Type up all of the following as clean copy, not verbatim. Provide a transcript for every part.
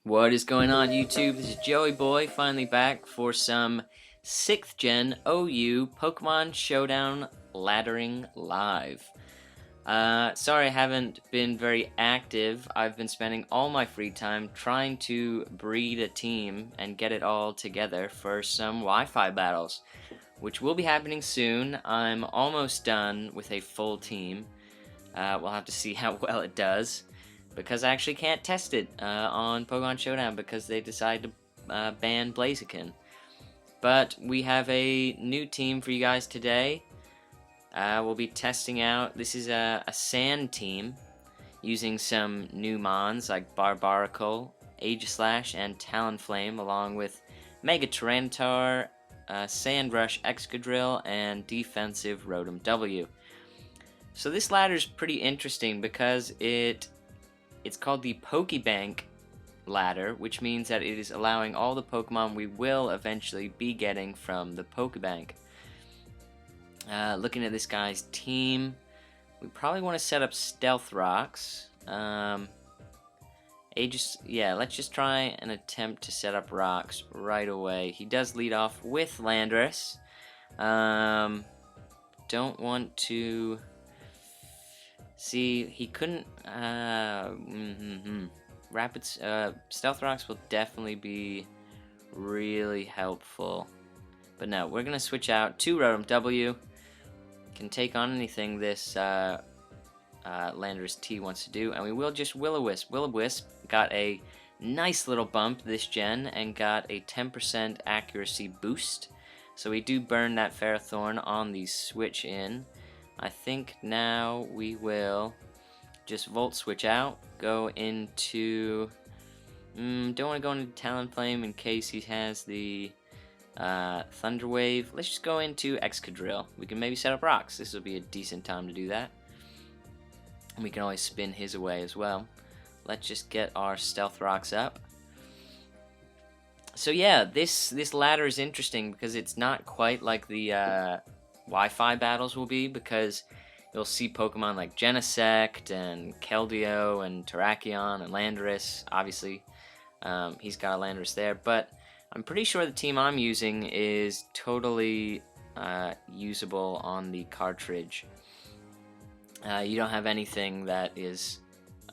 What is going on, YouTube? This is Joey Boy, finally back for some 6th Gen OU Pokemon Showdown Laddering Live. Sorry I haven't been very active. I've been spending all my free time trying to breed a team and get it all together for some Wi-Fi battles, which will be happening soon. I'm almost done with a full team. We'll have to see how well it does, because I actually can't test it on Pokemon Showdown because they decided to ban Blaziken. But we have a new team for you guys today. We'll be testing out, this is a sand team, using some new mons like Barbaracle, Aegislash, and Talonflame, along with Mega Tyranitar, Sandrush Excadrill, and defensive Rotom W. So this ladder is pretty interesting because it's called the Pokebank ladder, which means that it is allowing all the Pokemon we will eventually be getting from the Pokebank. Looking at this guy's team, we probably want to set up Stealth Rocks. Let's just try and attempt to set up Rocks right away. He does lead off with Landorus. Don't want to... See, he couldn't, Stealth Rocks will definitely be really helpful. But no, we're going to switch out to Rotom W. Can take on anything this Landorus T wants to do, and we will just Will-O-Wisp. Will-O-Wisp got a nice little bump this gen and got a 10% accuracy boost. So we do burn that Ferrothorn on the switch in. I think now we will just Volt Switch out, go into... don't want to go into Talonflame in case he has the Thunder Wave. Let's just go into Excadrill. We can maybe set up Rocks. This will be a decent time to do that. And we can always spin his away as well. Let's just get our Stealth Rocks up. So yeah, this ladder is interesting because it's not quite like the... Wi-Fi battles will be, because you'll see Pokemon like Genesect and Keldeo and Terrakion and Landorus. Obviously, he's got a Landorus there, but I'm pretty sure the team I'm using is totally usable on the cartridge. You don't have anything that is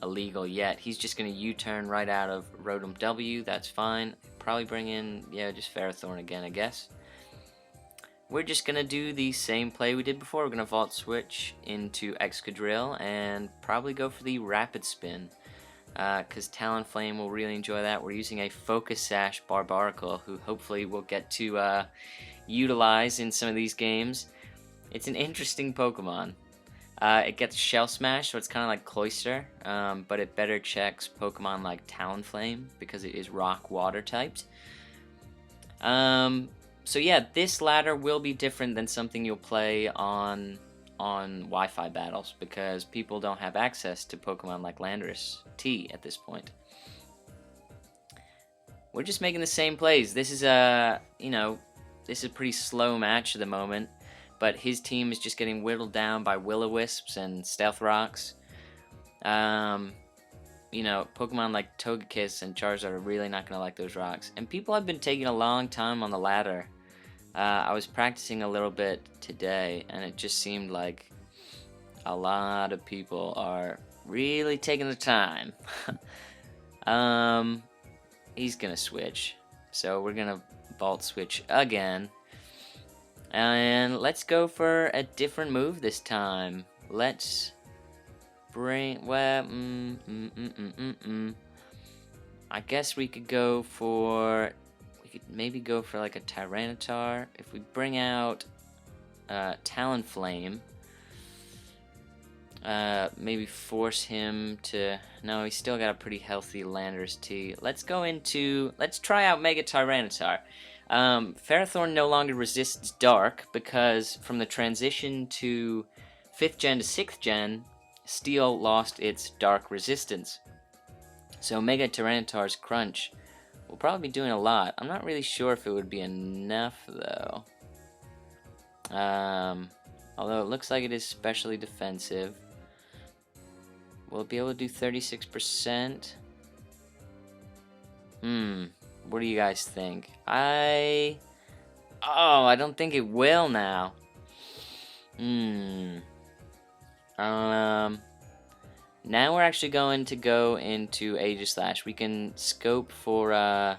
illegal yet. He's just going to U-turn right out of Rotom W. That's fine. Probably bring in, just Ferrothorn again, I guess. We're just going to do the same play we did before. We're going to Volt Switch into Excadrill and probably go for the Rapid Spin, because Talonflame will really enjoy that. We're using a Focus Sash Barbaracle, who hopefully we'll get to utilize in some of these games. It's an interesting Pokemon. It gets Shell Smash, so it's kind of like Cloyster, but it better checks Pokemon like Talonflame because it is Rock-Water typed. So yeah, this ladder will be different than something you'll play on Wi-Fi battles, because people don't have access to Pokemon like Landorus T at this point. We're just making the same plays. This is a pretty slow match at the moment, but his team is just getting whittled down by Will-O-Wisps and Stealth Rocks. Pokemon like Togekiss and Charizard are really not going to like those rocks. And people have been taking a long time on the ladder. I was practicing a little bit today, and it just seemed like a lot of people are really taking the time. He's going to switch. So we're going to Volt Switch again. And let's go for a different move this time. Let's... I guess we could go for... We could maybe go for like a Tyranitar. If we bring out Talonflame, maybe force him to... No, he's still got a pretty healthy Landorus T. Let's try out Mega Tyranitar. Ferrothorn no longer resists Dark, because from the transition to 5th Gen to 6th Gen, Steel lost its Dark resistance. So Mega Tyranitar's Crunch will probably be doing a lot. I'm not really sure if it would be enough, though. Although it looks like it is specially defensive. Will it be able to do 36%? What do you guys think? Oh, I don't think it will now. Now we're actually going to go into Aegislash. We can scope for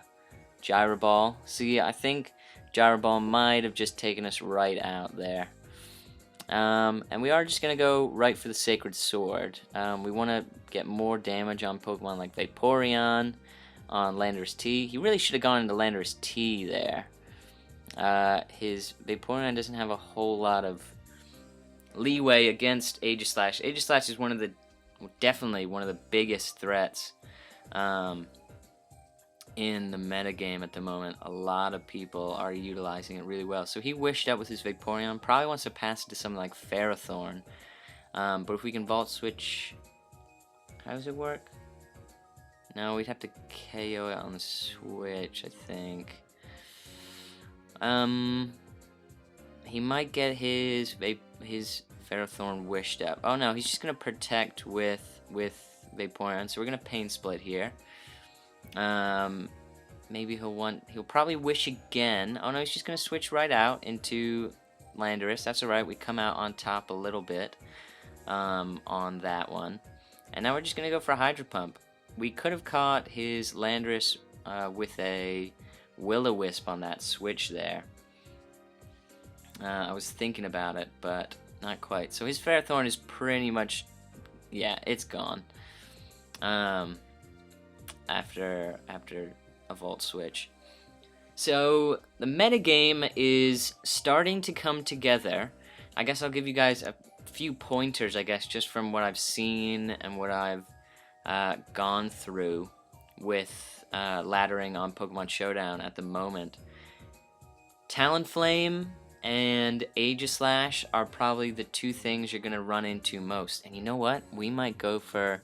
Gyro Ball. See, I think Gyro Ball might have just taken us right out there. And we are just going to go right for the Sacred Sword. We want to get more damage on Pokemon like Vaporeon, on Landorus T. He really should have gone into Landorus T there. His Vaporeon doesn't have a whole lot of leeway against Aegislash. Aegislash is definitely one of the biggest threats in the metagame at the moment. A lot of people are utilizing it really well. So he wished out with his Vaporeon. Probably wants to pass it to something like Ferrothorn. But if we can Volt Switch... How does it work? No, we'd have to KO it on the Switch, I think. He might get his Ferrothorn wished up. Oh no, he's just gonna protect with Vaporeon. So we're gonna Pain Split here. Maybe he'll probably wish again. Oh no, he's just gonna switch right out into Landorus. That's alright. We come out on top a little bit on that one. And now we're just gonna go for a Hydro Pump. We could have caught his Landorus with a Will-O-Wisp on that switch there. I was thinking about it, but not quite. So his Ferrothorn is pretty much, yeah, it's gone. After a Volt Switch. So the metagame is starting to come together. I guess I'll give you guys a few pointers, I guess, just from what I've seen and what I've gone through with laddering on Pokemon Showdown at the moment. Talonflame and Aegislash are probably the two things you're going to run into most. And you know what? We might go for...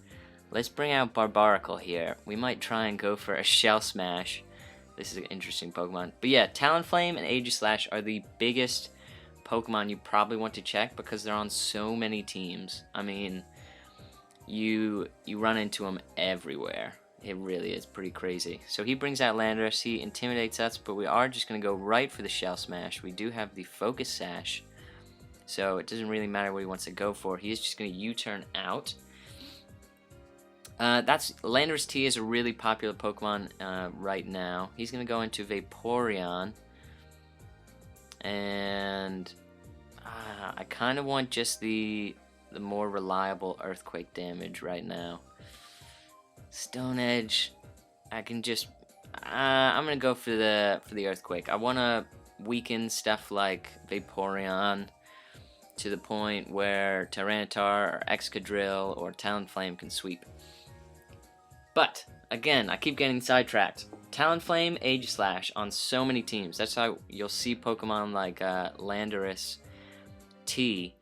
Let's bring out Barbaracle here. We might try and go for a Shell Smash. This is an interesting Pokemon. But yeah, Talonflame and Aegislash are the biggest Pokemon you probably want to check because they're on so many teams. I mean, you run into them everywhere. It really is pretty crazy. So he brings out Landorus. He intimidates us, but we are just going to go right for the Shell Smash. We do have the Focus Sash, so it doesn't really matter what he wants to go for. He is just going to U-turn out. Landorus T is a really popular Pokemon right now. He's going to go into Vaporeon. And I kind of want just the more reliable Earthquake damage right now. Stone Edge, I can just... I'm going to go for the Earthquake. I want to weaken stuff like Vaporeon to the point where Tyranitar or Excadrill or Talonflame can sweep. But, again, I keep getting sidetracked. Talonflame, Aegislash on so many teams. That's how you'll see Pokemon like Landorus T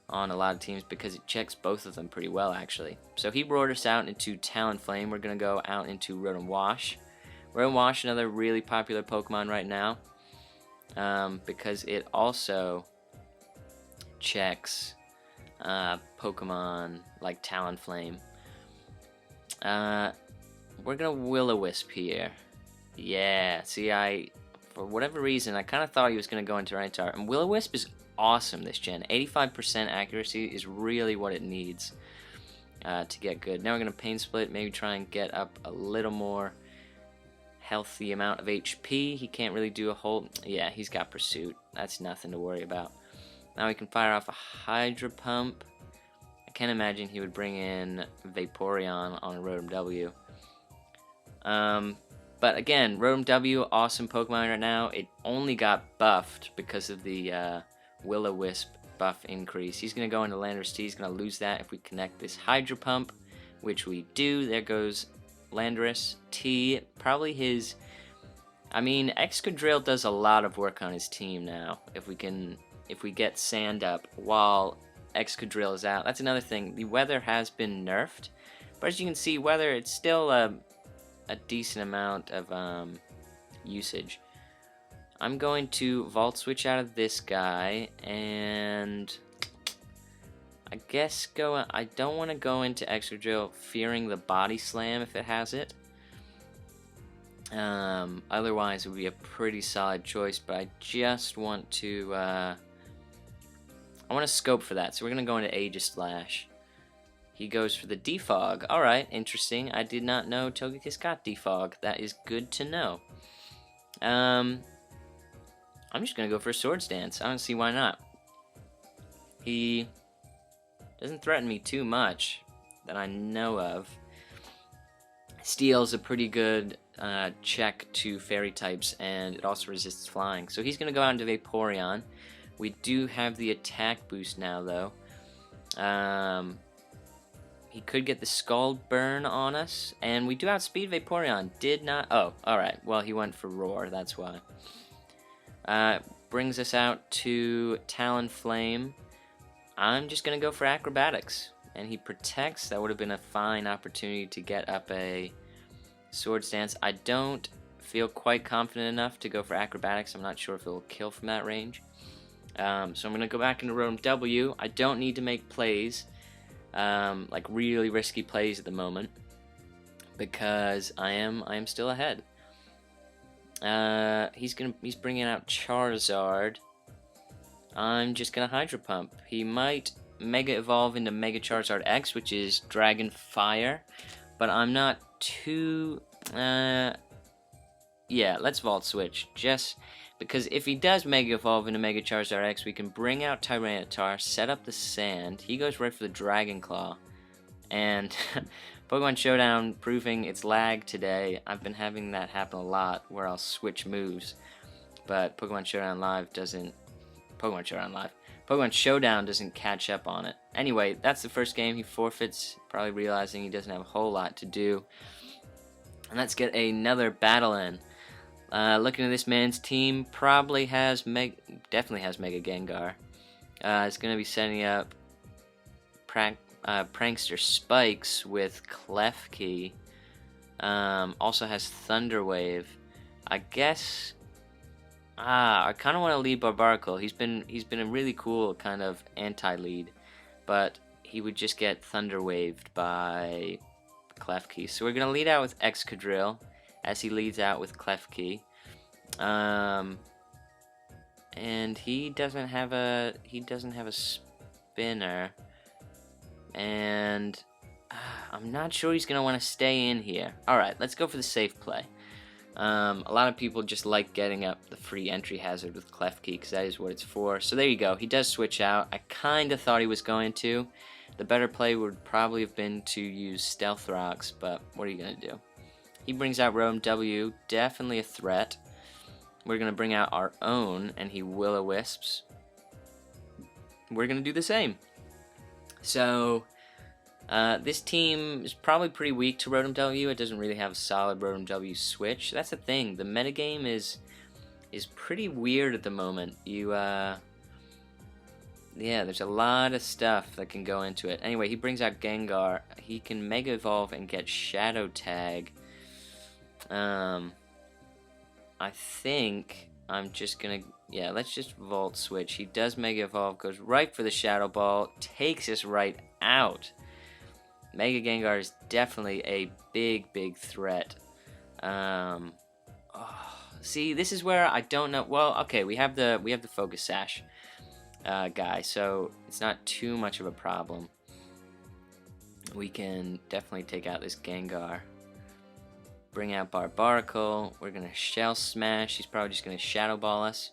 on a lot of teams because it checks both of them pretty well, actually. So he roared us out into Talonflame. We're going to go out into Rotom Wash. Rotom Wash, another really popular Pokemon right now because it also checks Pokemon like Talonflame. We're going to Will-O-Wisp here. Yeah, see, for whatever reason, I kind of thought he was going to go into Tyranitar. And Will-O-Wisp is awesome this gen. 85% accuracy is really what it needs to get good. Now we're going to Pain Split, maybe try and get up a little more healthy amount of HP. He can't really do a whole... Yeah, he's got Pursuit. That's nothing to worry about. Now we can fire off a Hydro Pump. I can't imagine he would bring in Vaporeon on a Rotom W. But again, Rotom W, awesome Pokemon right now. It only got buffed because of the Will-O-Wisp buff increase. He's going to go into Landorus T. He's going to lose that if we connect this Hydro Pump, which we do. There goes Landorus T. Probably his... I mean, Excadrill does a lot of work on his team now. If we get Sand up while Excadrill is out. That's another thing. The weather has been nerfed. But as you can see, weather, it's still a decent amount of usage. I'm going to Volt Switch out of this guy, and I guess I don't want to go into Excadrill fearing the Body Slam if it has it. Otherwise, it would be a pretty solid choice, but I just want to, I want to scope for that, so we're going to go into Aegislash. He goes for the Defog. Alright, interesting. I did not know Togekiss got Defog. That is good to know. I'm just going to go for a Swords Dance. I don't see why not. He doesn't threaten me too much that I know of. Steel's a pretty good check to fairy types, and it also resists flying. So he's going to go out into Vaporeon. We do have the attack boost now, though. He could get the Scald Burn on us, and we do outspeed Vaporeon. Did not... Oh, alright. Well, he went for Roar, that's why. Brings us out to Talonflame. I'm just going to go for Acrobatics. And he protects. That would have been a fine opportunity to get up a Swords Dance. I don't feel quite confident enough to go for Acrobatics. I'm not sure if it will kill from that range. So I'm going to go back into Rotom W. I don't need to make plays. Like really risky plays at the moment, because I am still ahead. He's bringing out Charizard. I'm just gonna Hydro Pump. He might Mega Evolve into Mega Charizard X, which is Dragon Fire, but I'm not too. Yeah, let's Volt Switch just because if he does Mega Evolve into Mega Charizard X, we can bring out Tyranitar, set up the Sand. He goes right for the Dragon Claw. And Pokemon Showdown proving its lag today. I've been having that happen a lot where I'll switch moves. But Pokemon Showdown doesn't catch up on it. Anyway, that's the first game. He forfeits, probably realizing he doesn't have a whole lot to do. And let's get another battle in. Looking at this man's team, definitely has Mega Gengar. It's going to be setting up Prankster Spikes with Klefki. Also has Thunder Wave. I guess. I kind of want to lead Barbaracle. He's been a really cool kind of anti-lead, but he would just get Thunder Waved by Klefki. So we're going to lead out with Excadrill, as he leads out with Klefki. And he doesn't have a spinner, and I'm not sure he's gonna want to stay in here. Alright, let's go for the safe play. A lot of people just like getting up the free entry hazard with Klefki, because that is what it's for. So there you go, he does switch out. I kinda thought he was going to. The better play would probably have been to use Stealth Rocks, but what are you gonna do? He brings out Rotom W, definitely a threat. We're going to bring out our own, and he Will-O-Wisps. We're going to do the same. So, this team is probably pretty weak to Rotom W. It doesn't really have a solid Rotom W switch. That's the thing. The metagame is pretty weird at the moment. Yeah, there's a lot of stuff that can go into it. Anyway, he brings out Gengar. He can Mega Evolve and get Shadow Tag. I think I'm just gonna, let's just Volt Switch. He does Mega Evolve, goes right for the Shadow Ball, takes us right out. Mega Gengar is definitely a big threat. See, this is where I don't know. Well, okay, we have the Focus Sash guy, so it's not too much of a problem. We can definitely take out this Gengar. Bring out Barbaracle. We're going to Shell Smash. He's probably just going to Shadow Ball us.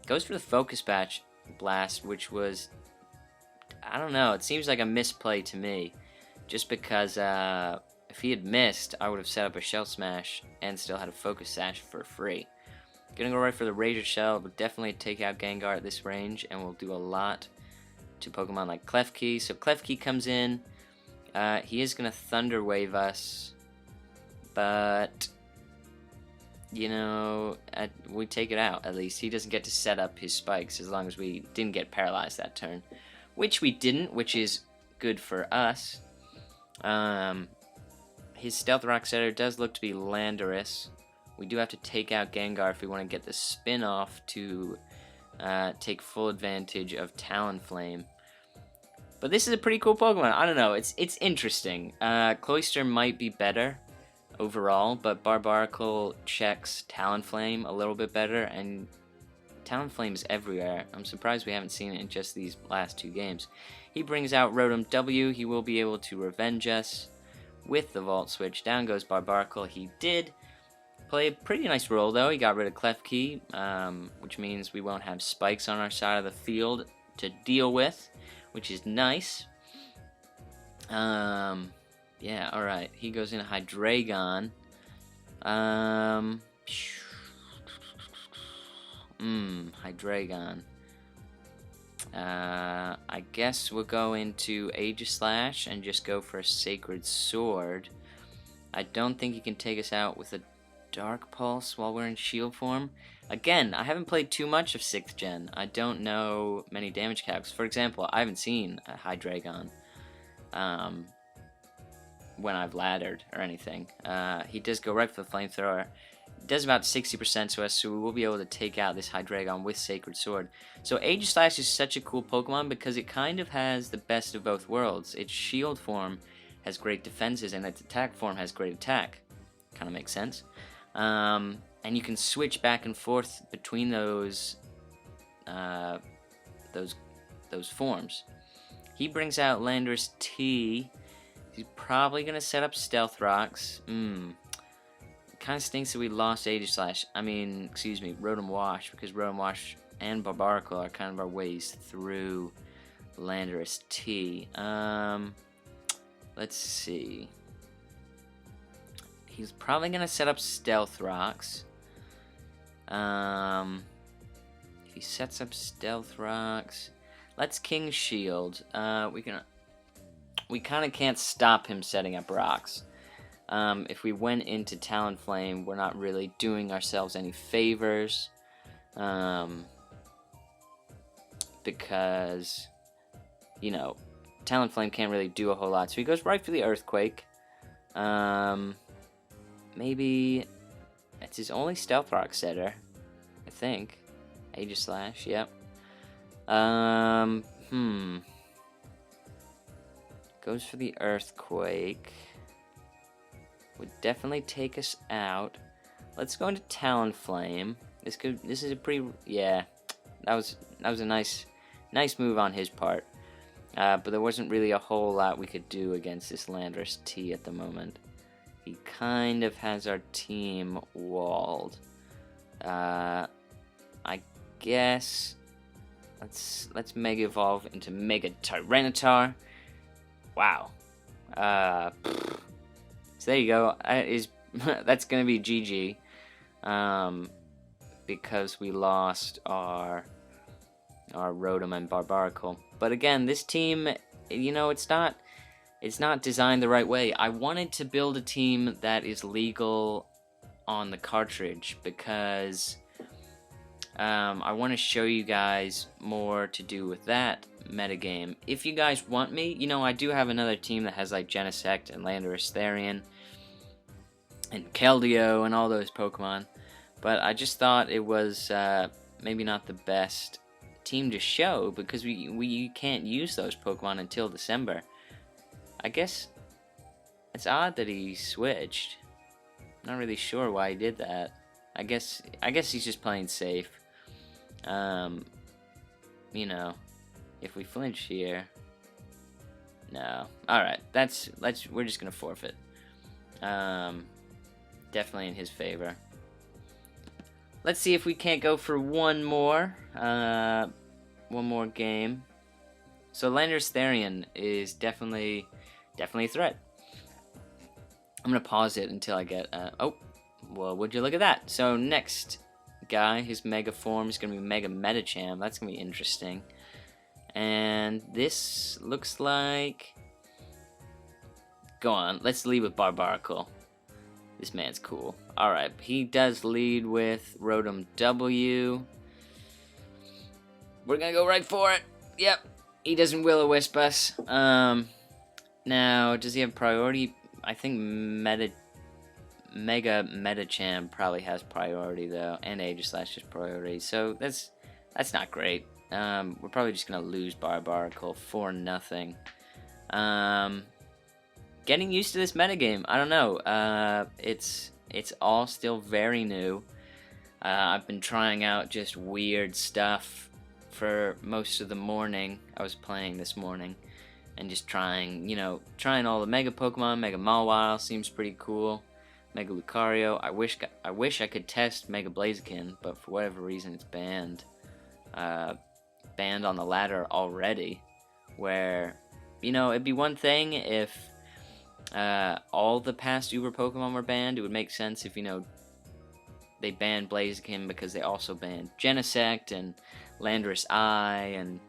Goes for the Focus Blast, which was, I don't know, it seems like a misplay to me. Just because if he had missed, I would have set up a Shell Smash and still had a Focus Sash for free. Gonna go right for the Razor Shell. We'll definitely take out Gengar at this range, and we'll do a lot to Pokemon like Klefki. So Klefki comes in. He is going to Thunder Wave us. But, you know, we take it out, at least. He doesn't get to set up his spikes as long as we didn't get paralyzed that turn. Which we didn't, which is good for us. His Stealth Rock setter does look to be Landorus. We do have to take out Gengar if we want to get the spin off to take full advantage of Talonflame. But this is a pretty cool Pokemon. I don't know, it's interesting. Cloyster might be better. overall, but Barbaracle checks Talonflame a little bit better, and Talonflame is everywhere. I'm surprised we haven't seen it in just these last 2 games. He brings out Rotom W. He will be able to revenge us with the Volt Switch. Down goes Barbaracle. He did play a pretty nice role, though. He got rid of Klefki, which means we won't have spikes on our side of the field to deal with, which is nice. Yeah, alright. He goes in Hydreigon. Hydreigon. I guess we'll go into Aegislash and just go for a Sacred Sword. I don't think he can take us out with a Dark Pulse while we're in shield form. Again, I haven't played too much of 6th gen. I don't know many damage calcs. For example, I haven't seen a Hydreigon when I've laddered or anything. He does go right for the Flamethrower. It does about 60% to us, so we will be able to take out this Hydreigon with Sacred Sword. So Aegislash is such a cool Pokemon because it kind of has the best of both worlds. Its shield form has great defenses, and its attack form has great attack. Kind of makes sense. And you can switch back and forth between those forms. He brings out Landorus T. He's probably gonna set up Stealth Rocks. Kind of stinks that we lost Aegislash. Rotom Wash, because Rotom Wash and Barbaracle are kind of our ways through Landorus T. Let's see. He's probably gonna set up Stealth Rocks. If he sets up Stealth Rocks, let's King Shield. We kind of can't stop him setting up rocks. If we went into Talonflame, we're not really doing ourselves any favors. Because, you know, Talonflame can't really do a whole lot. So he goes right for the Earthquake. Maybe it's his only Stealth Rock setter, I think. Aegislash, yep. Goes for the Earthquake. Would definitely take us out. Let's go into Talonflame. This is a pretty, yeah. That was a nice move on his part. But there wasn't really a whole lot we could do against this Landorus T at the moment. He kind of has our team walled. I guess let's Mega Evolve into Mega Tyranitar. Wow. So there you go. That's gonna be GG. Because we lost our Rotom and Barbaracle. But again, this team, you know, it's not designed the right way. I wanted to build a team that is legal on the cartridge because I want to show you guys more to do with that metagame. If you guys want me, you know, I do have another team that has like Genesect and Landorus Therian and Keldeo and all those Pokemon. But I just thought it was maybe not the best team to show because we can't use those Pokemon until December. I guess it's odd that he switched. Not really sure why he did that. I guess he's just playing safe. You know, if we flinch here, no. All right, we're just gonna forfeit. Definitely in his favor. Let's see if we can't go for one more game. So Landorus Therian is definitely a threat. I'm gonna pause it until I get. Oh, well, would you look at that? So next guy, his Mega form is gonna be Mega Medicham. That's gonna be interesting. And this looks like. Go on, let's lead with Barbaracle. This man's cool. Alright, he does lead with Rotom W. We're gonna go right for it. Yep, he doesn't Will-O-Wisp us. Now, does he have priority? I think Mega Medicham probably has priority though, and Aegislash has priority. So that's not great. We're probably just gonna lose Barbaracle for nothing. getting used to this metagame. I don't know. It's all still very new. I've been trying out just weird stuff for most of the morning. I was playing this morning and just trying all the Mega Pokemon. Mega Mawile seems pretty cool. Mega Lucario. I wish I could test Mega Blaziken, but for whatever reason it's banned. Banned on the ladder already. Where, it'd be one thing if all the past Uber Pokemon were banned. It would make sense if, they banned Blaziken because they also banned Genesect and Landorus Eye and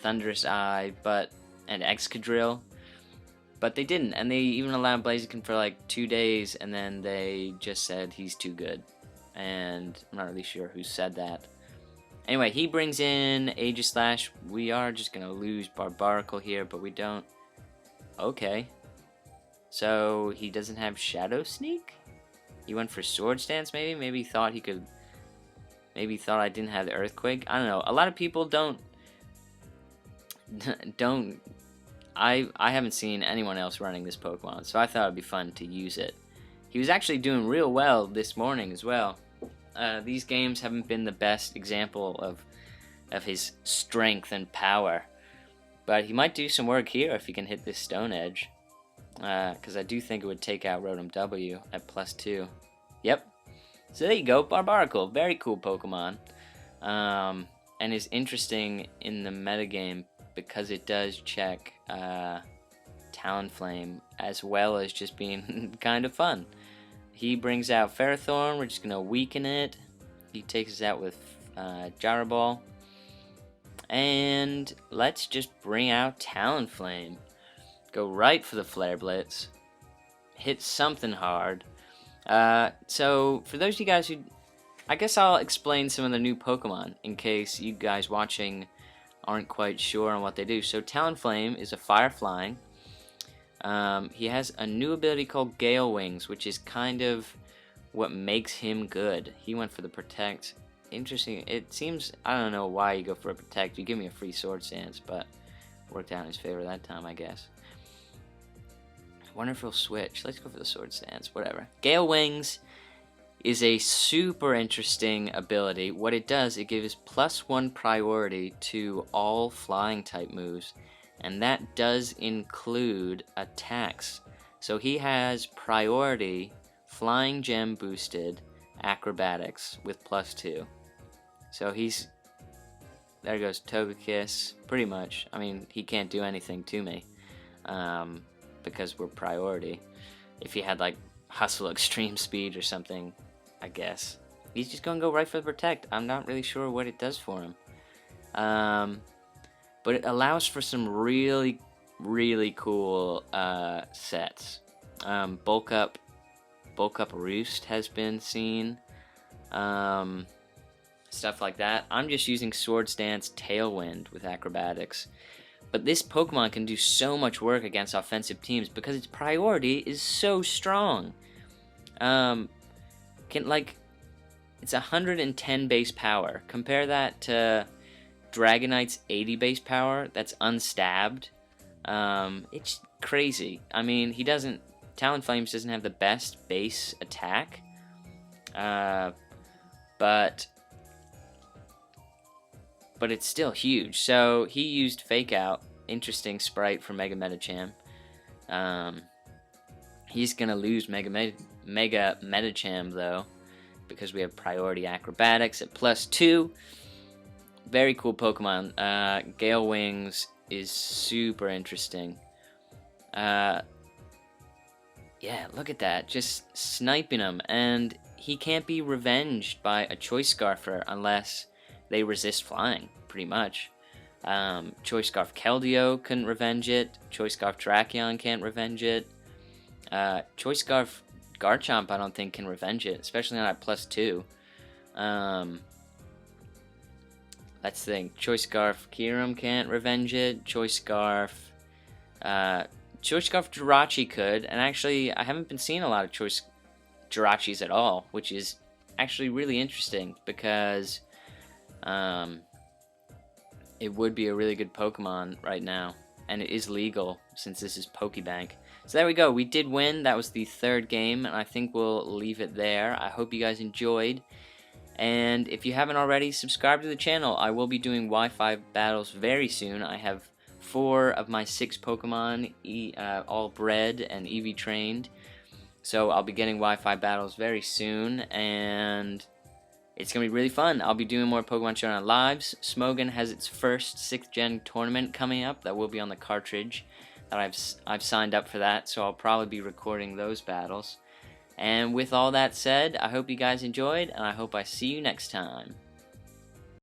Thunderous Eye, and Excadrill. But they didn't, and they even allowed Blaziken for like 2 days, and then they just said he's too good. And I'm not really sure who said that. Anyway, he brings in Aegislash. We are just going to lose Barbaracle here, but we don't. Okay. So, he doesn't have Shadow Sneak? He went for Sword Stance, maybe? Maybe he thought he could... Maybe he thought I didn't have the Earthquake? I don't know. A lot of people don't... I haven't seen anyone else running this Pokemon, so I thought it'd be fun to use it. He was actually doing real well this morning as well. These games haven't been the best example of his strength and power. But he might do some work here if he can hit this Stone Edge. Because I do think it would take out Rotom W at +2. Yep. So there you go, Barbaracle. Very cool Pokemon. And is interesting in the metagame because it does check Talonflame as well as just being kind of fun. He brings out Ferrothorn. We're just going to weaken it. He takes us out with Gyro Ball. And let's just bring out Talonflame. Go right for the Flare Blitz. Hit something hard. So, for those of you guys who... I guess I'll explain some of the new Pokemon in case you guys watching aren't quite sure on what they do. So, Talonflame is a Fire Flying. He has a new ability called Gale Wings, which is kind of what makes him good. He went for the Protect. Interesting. It seems, I don't know why you go for a Protect. You give me a free Sword Stance, but worked out in his favor that time, I guess. I wonder if he'll switch. Let's go for the Sword Stance, whatever. Gale Wings is a super interesting ability. What it does, it gives +1 priority to all flying type moves. And that does include attacks. So he has priority, Flying Gem boosted, Acrobatics with +2. So he's... There goes Togekiss, pretty much. I mean, he can't do anything to me. Because we're priority. If he had, like, Hustle Extreme Speed or something, I guess. He's just gonna go right for the Protect. I'm not really sure what it does for him. But it allows for some really, really cool sets. Bulk Up Roost has been seen. Stuff like that. I'm just using Sword Stance Tailwind with Acrobatics. But this Pokemon can do so much work against offensive teams because its priority is so strong. It's 110 base power. Compare that to Dragonite's 80 base power that's unstabbed. It's crazy. I mean, Talonflames doesn't have the best base attack. But it's still huge. So he used Fake Out. Interesting sprite for Mega Medicham. He's gonna lose Mega Medicham though, because we have priority Acrobatics at +2. Very cool Pokemon. Gale Wings is super interesting. Yeah, look at that. Just sniping him. And he can't be revenged by a Choice Scarfer unless they resist flying, pretty much. Choice Scarf Keldeo couldn't revenge it. Choice Scarf Drakion can't revenge it. Choice Scarf Garchomp I don't think can revenge it, especially not at +2. Let's think. Choice Scarf Kyurem can't revenge it. Choice Scarf Jirachi could, and actually I haven't been seeing a lot of Choice Jirachis at all, which is actually really interesting because it would be a really good Pokemon right now, and it is legal since this is Pokebank. So there we go. We did win. That was the third game, and I think we'll leave it there. I hope you guys enjoyed. And if you haven't already, subscribe to the channel. I will be doing Wi-Fi battles very soon. I have 4 of my 6 Pokemon all bred and EV trained. So I'll be getting Wi-Fi battles very soon, and it's going to be really fun. I'll be doing more Pokemon Showdown lives. Smogon has its first 6th gen tournament coming up that will be on the cartridge. That I've signed up for that, so I'll probably be recording those battles. And with all that said, I hope you guys enjoyed, and I hope I see you next time.